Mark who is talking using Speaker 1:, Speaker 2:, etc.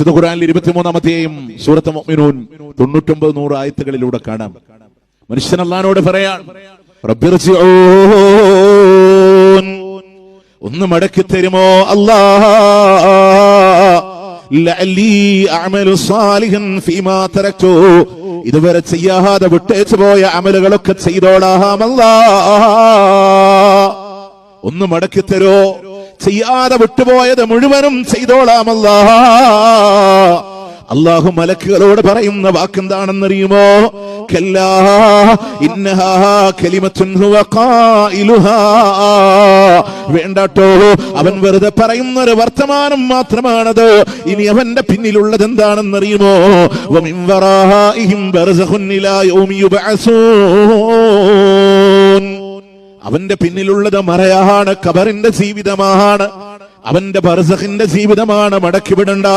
Speaker 1: വിശുദ്ധ ഖുർആനിൽ 23-ാമത്തെയും സൂറത്ത് മുഅ്മിനൂൻ 99-100 ആയത്തുകളിലൂടെ കാണാം. മനുഷ്യൻ അല്ലാഹുവോട് പറയാൻ, റബ്ബിർജിഊൻ, ഒന്ന് മടക്കി തരുമോ അല്ലാഹ്, ലഅല്ലി അഅമലു സാലിഹൻ ഫീമാ തറക്തു, ഇതുവരെ ചെയ്യാതെ വിട്ടേച്ചു പോയ അമലുകളൊക്കെ ചെയ്തോളാം അല്ലാഹ്. ഒന്ന് മടക്കി തരോ, ചെയ്യാതെ വിട്ടുപോയത് മുഴുവനും ചെയ്തോളാം അല്ലാഹ്. അല്ലാഹു മലക്കുകളോട് പറയുന്ന വാക്കെന്താണെന്നറിയുമോ? കല്ലാ ഇന്നഹാ കലിമത്തുൻ ഹുവ ഖായിലുഹാ, വേണ്ടാട്ടോ, അവൻ വെറുതെ പറയുന്നൊരു വർത്തമാനം മാത്രമാണത്. ഇനി അവന്റെ പിന്നിലുള്ളത് എന്താണെന്നറിയുമോ? വമിൻ വറാഇഹിം ബർസഖുൻ ഇലാ യൗമി യുബ്അസൂൻ, അവന്റെ പിന്നിലുള്ളത് മറയാണ്, ഖബറിന്റെ ജീവിതമാണ്, അവന്റെ ബർസഖിന്റെ ജീവിതമാണ്. മടക്കിവിടണ്ട.